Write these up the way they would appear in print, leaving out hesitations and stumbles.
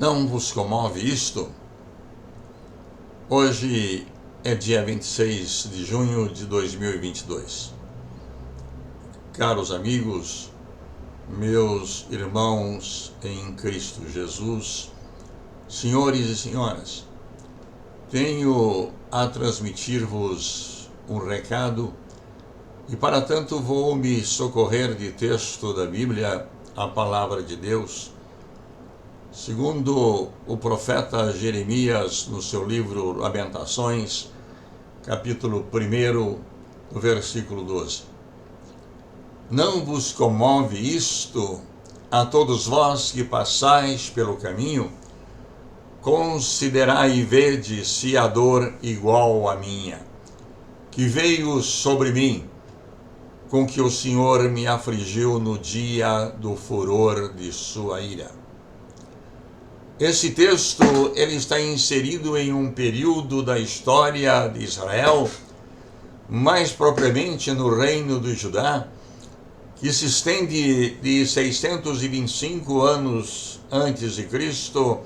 Não vos comove isto? Hoje é dia 26 de junho de 2022. Caros amigos, meus irmãos em Cristo Jesus, senhores e senhoras, tenho a transmitir-vos um recado e para tanto vou me socorrer de texto da Bíblia, a palavra de Deus, segundo o profeta Jeremias, no seu livro Lamentações, capítulo 1, no versículo 12. Não vos comove isto a todos vós que passais pelo caminho? Considerai e vede se há dor igual à minha, que veio sobre mim, com que o Senhor me afligiu no dia do furor de sua ira. Esse texto ele está inserido em um período da história de Israel, mais propriamente no reino de Judá, que se estende de 625 anos antes de Cristo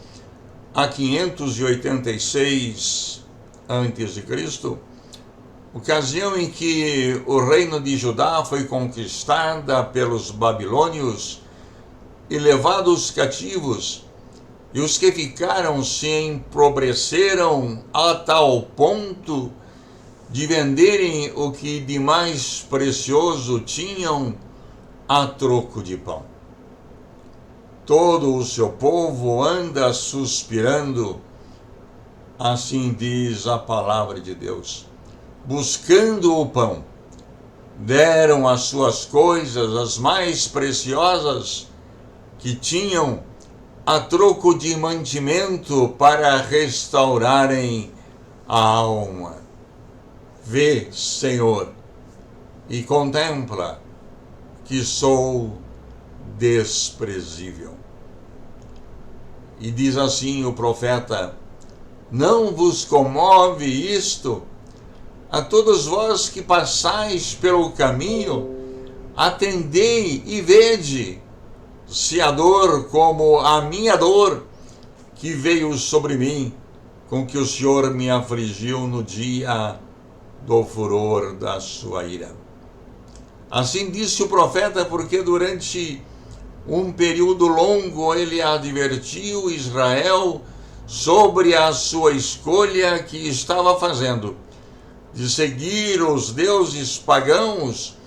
a 586 antes de Cristo, ocasião em que o reino de Judá foi conquistada pelos babilônios e levados cativos. E os que ficaram se empobreceram a tal ponto de venderem o que de mais precioso tinham a troco de pão. Todo o seu povo anda suspirando, assim diz a palavra de Deus, buscando o pão. Deram as suas coisas, as mais preciosas que tinham, a troco de mantimento para restaurarem a alma. Vê, Senhor, e contempla que sou desprezível. E diz assim o profeta: não vos comove isto? A todos vós que passais pelo caminho, atendei e vede se a dor como a minha dor, que veio sobre mim, com que o Senhor me afligiu no dia do furor da sua ira. Assim disse o profeta, porque durante um período longo ele advertiu Israel sobre a sua escolha que estava fazendo, de seguir os deuses pagãos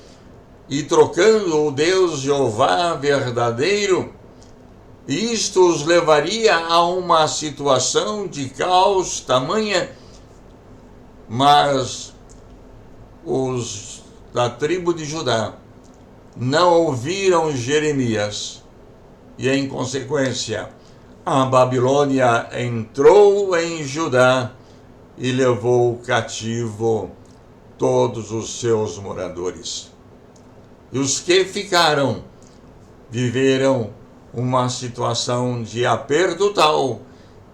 e trocando o Deus Jeová verdadeiro. Isto os levaria a uma situação de caos tamanha, mas os da tribo de Judá não ouviram Jeremias e, em consequência, a Babilônia entrou em Judá e levou cativo todos os seus moradores. E os que ficaram viveram uma situação de aperto tal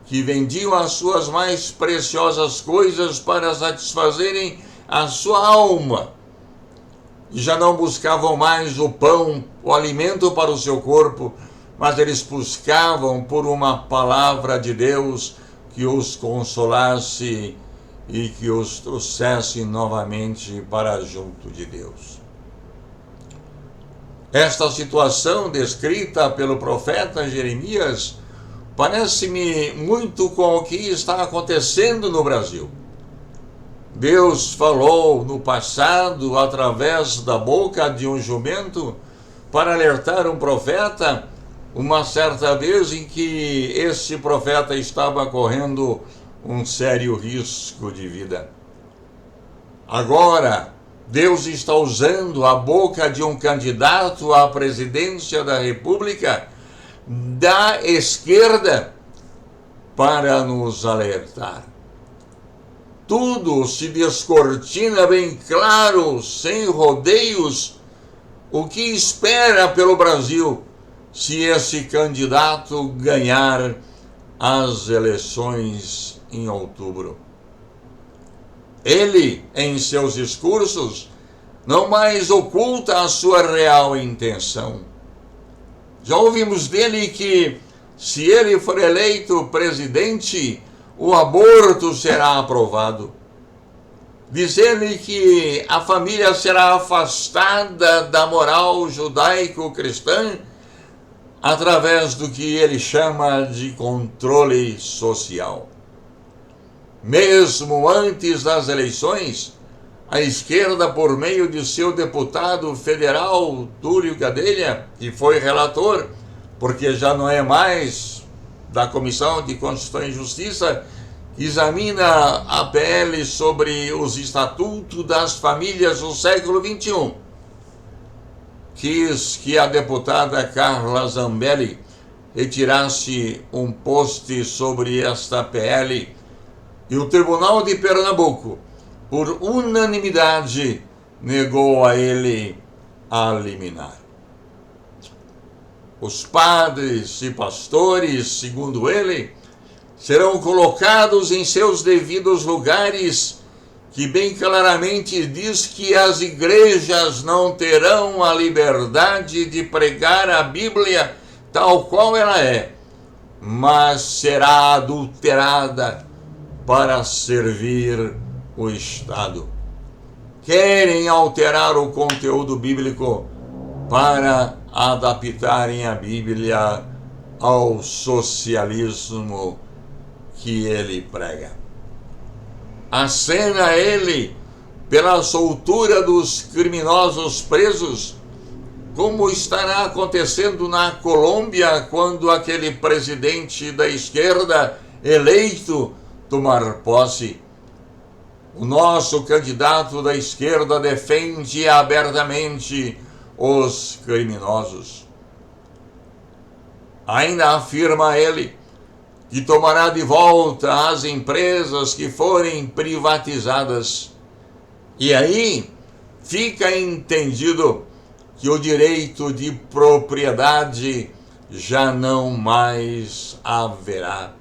que vendiam as suas mais preciosas coisas para satisfazerem a sua alma. E já não buscavam mais o pão, o alimento para o seu corpo, mas eles buscavam por uma palavra de Deus que os consolasse e que os trouxesse novamente para junto de Deus. Esta situação descrita pelo profeta Jeremias parece-me muito com o que está acontecendo no Brasil. Deus falou no passado através da boca de um jumento para alertar um profeta, uma certa vez em que esse profeta estava correndo um sério risco de vida. Agora, Deus está usando a boca de um candidato à presidência da República da esquerda para nos alertar. Tudo se descortina bem claro, sem rodeios, o que espera pelo Brasil se esse candidato ganhar as eleições em outubro. Ele, em seus discursos, não mais oculta a sua real intenção. Já ouvimos dele que se ele for eleito presidente, o aborto será aprovado. Diz ele que a família será afastada da moral judaico-cristã através do que ele chama de controle social. Mesmo antes das eleições, a esquerda, por meio de seu deputado federal, Túlio Gadelha, que foi relator, porque já não é mais da Comissão de Constituição e Justiça, examina a PL sobre os estatutos das famílias do século XXI. Quis que a deputada Carla Zambelli retirasse um post sobre esta PL e o Tribunal de Pernambuco, por unanimidade, negou a ele a liminar. Os padres e pastores, segundo ele, serão colocados em seus devidos lugares, que bem claramente diz que as igrejas não terão a liberdade de pregar a Bíblia tal qual ela é, mas será adulterada para servir o Estado. Querem alterar o conteúdo bíblico para adaptarem a Bíblia ao socialismo que ele prega. Acena ele pela soltura dos criminosos presos, como estará acontecendo na Colômbia quando aquele presidente da esquerda eleito tomar posse. O nosso candidato da esquerda defende abertamente os criminosos. Ainda afirma ele que tomará de volta as empresas que forem privatizadas. E aí fica entendido que o direito de propriedade já não mais haverá.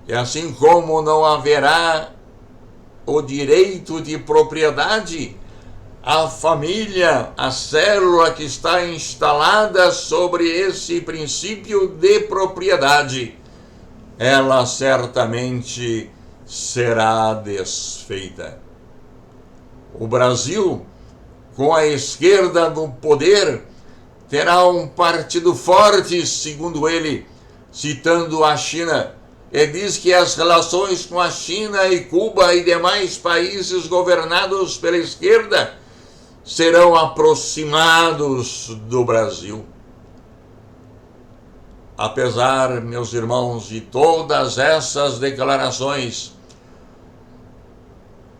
E assim como não haverá o direito de propriedade, a família, a célula que está instalada sobre esse princípio de propriedade, ela certamente será desfeita. O Brasil, com a esquerda no poder, terá um partido forte, segundo ele, citando a China. Ele diz que as relações com a China e Cuba e demais países governados pela esquerda serão aproximados do Brasil. Apesar, meus irmãos, de todas essas declarações,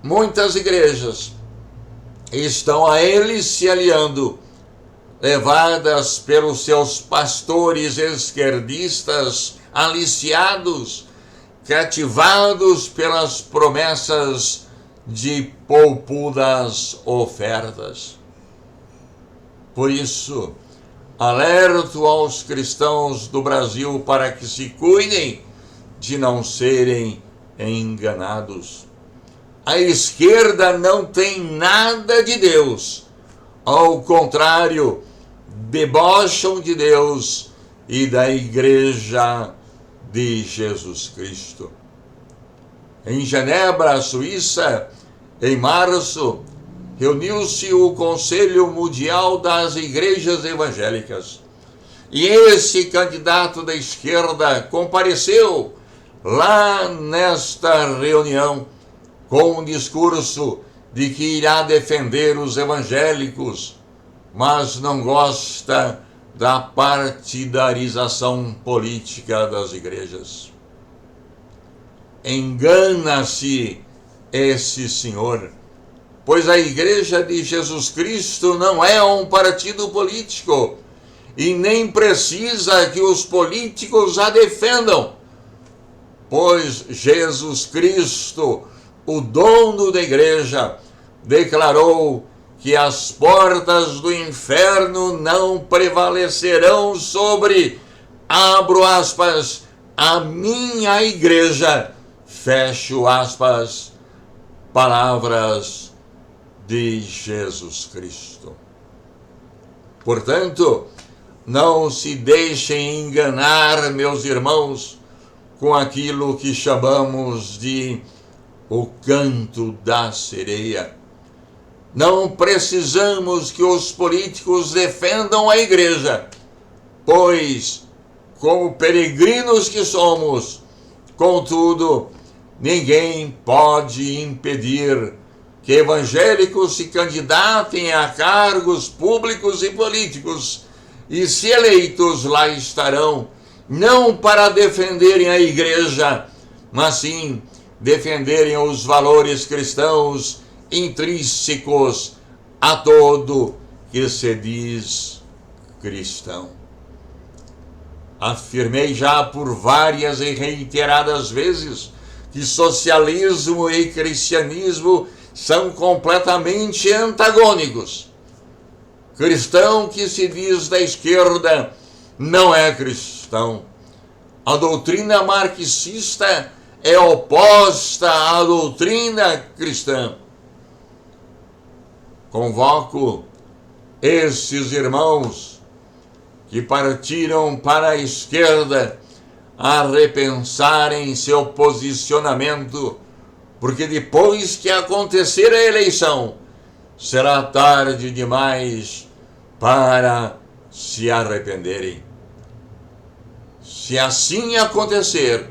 muitas igrejas estão a eles se aliando, levadas pelos seus pastores esquerdistas, aliciados, cativados pelas promessas de poupudas ofertas. Por isso, alerto aos cristãos do Brasil para que se cuidem de não serem enganados. A esquerda não tem nada de Deus. Ao contrário, debocham de Deus e da Igreja de Jesus Cristo. Em Genebra, Suíça, em março, reuniu-se o Conselho Mundial das Igrejas Evangélicas. E esse candidato da esquerda compareceu lá nesta reunião com um discurso de que irá defender os evangélicos, mas não gosta da partidarização política das igrejas. Engana-se esse senhor, pois a Igreja de Jesus Cristo não é um partido político e nem precisa que os políticos a defendam, pois Jesus Cristo, o dono da igreja, declarou que as portas do inferno não prevalecerão sobre, abro aspas, a minha igreja, fecho aspas, palavras de Jesus Cristo. Portanto, Não se deixem enganar, meus irmãos, com aquilo que chamamos de o canto da sereia. Não precisamos que os políticos defendam a igreja, pois, como peregrinos que somos, contudo, ninguém pode impedir que evangélicos se candidatem a cargos públicos e políticos, e se eleitos lá estarão, não para defenderem a igreja, mas sim defenderem os valores cristãos intrínsecos a todo que se diz cristão. Afirmei já por várias e reiteradas vezes que socialismo e cristianismo são completamente antagônicos. Cristão que se diz da esquerda não é cristão. A doutrina marxista é oposta à doutrina cristã. Convoco esses irmãos que partiram para a esquerda a repensarem seu posicionamento, porque depois que acontecer a eleição, será tarde demais para se arrependerem. Se assim acontecer,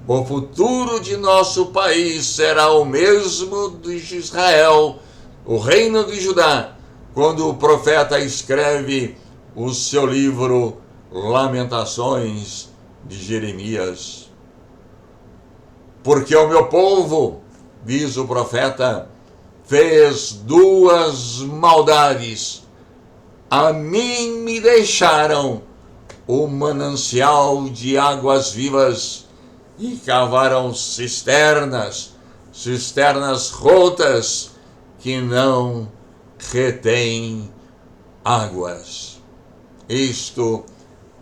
o futuro de nosso país será o mesmo de Israel, o reino de Judá, quando o profeta escreve o seu livro Lamentações de Jeremias. Porque o meu povo, diz o profeta, fez duas maldades. A mim me deixaram o manancial de águas vivas e cavaram cisternas rotas que não retêm águas. Isto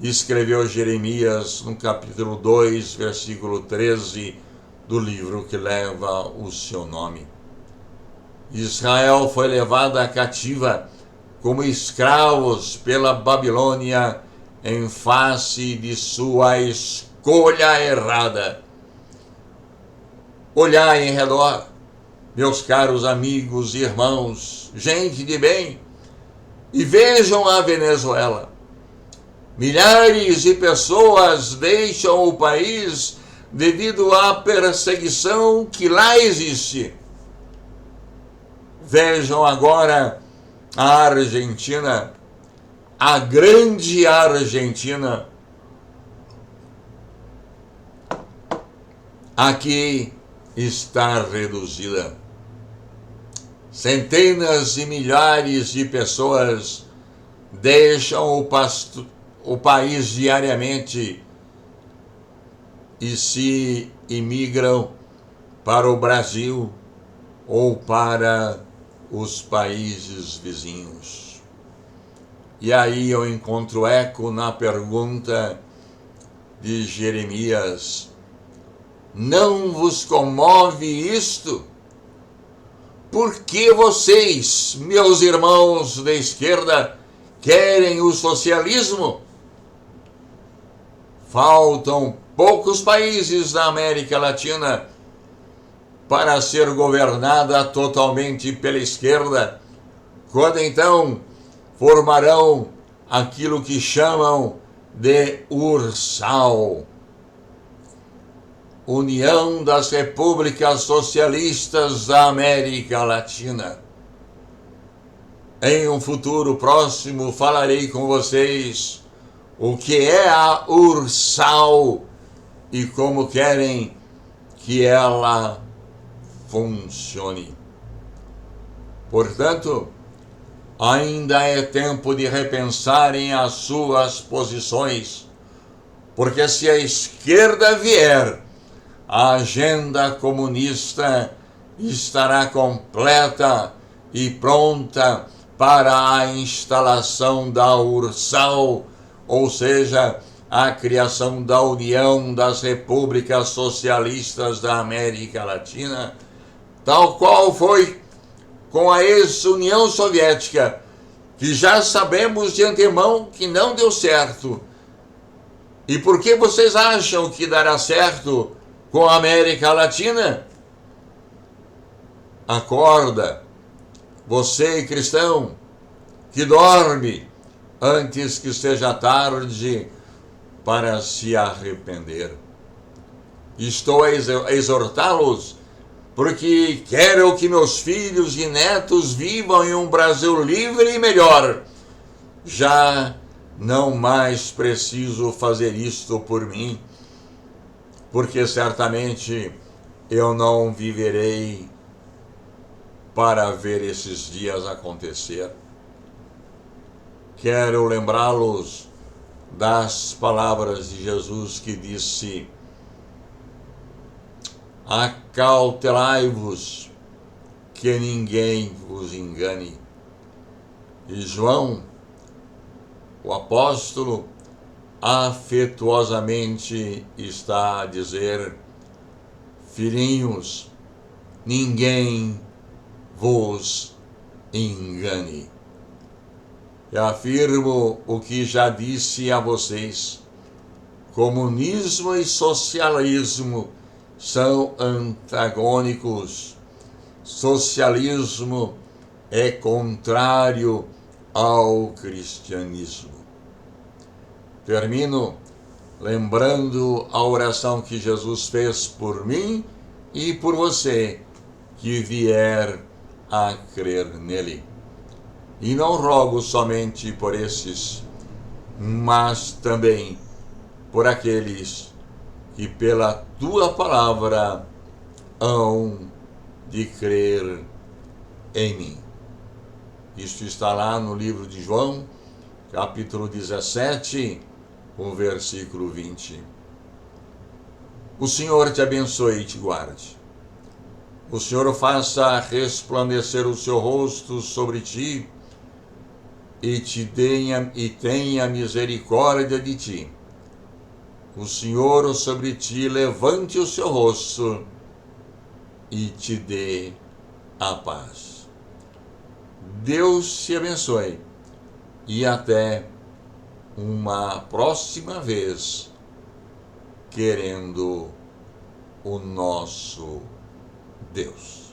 escreveu Jeremias no capítulo 2, versículo 13 do livro que leva o seu nome. Israel foi levada cativa como escravos pela Babilônia em face de sua escolha errada. Olhai em redor, meus caros amigos e irmãos, gente de bem, e vejam a Venezuela. Milhares de pessoas deixam o país devido à perseguição que lá existe. Vejam agora a Argentina, a grande Argentina. Aqui está reduzida. Centenas de milhares de pessoas deixam o país diariamente e se imigram para o Brasil ou para os países vizinhos. E aí eu encontro eco na pergunta de Jeremias: não vos comove isto? Por que vocês, meus irmãos da esquerda, querem o socialismo? Faltam poucos países da América Latina para ser governada totalmente pela esquerda, quando então formarão aquilo que chamam de URSAL, União das Repúblicas Socialistas da América Latina. Em um futuro próximo falarei com vocês o que é a URSAL e como querem que ela funcione. Portanto, ainda é tempo de repensarem as suas posições, porque se a esquerda vier, a agenda comunista estará completa e pronta para a instalação da URSAL, ou seja, a criação da União das Repúblicas Socialistas da América Latina, tal qual foi com a ex-União Soviética, que já sabemos de antemão que não deu certo. E por que vocês acham que dará certo com a América Latina? Acorda, você cristão, que dorme antes que seja tarde para se arrepender. Estou a exortá-los, porque quero que meus filhos e netos vivam em um Brasil livre e melhor. Já não mais preciso fazer isto por mim, porque certamente eu não viverei para ver esses dias acontecer. Quero lembrá-los das palavras de Jesus que disse: acautelai-vos, que ninguém vos engane. E João, o apóstolo, afetuosamente está a dizer: filhinhos, ninguém vos engane. Eu afirmo o que já disse a vocês: comunismo e socialismo são antagônicos. Socialismo é contrário ao cristianismo. Termino lembrando a oração que Jesus fez por mim e por você que vier a crer nele. E não rogo somente por esses, mas também por aqueles que pela tua palavra hão de crer em mim. Isto está lá no livro de João, capítulo 17, o versículo 20. O Senhor te abençoe e te guarde. O Senhor faça resplandecer o seu rosto sobre ti e tenha misericórdia de ti. O Senhor sobre ti levante o seu rosto e te dê a paz. Deus te abençoe e até uma próxima vez, querendo o nosso Deus.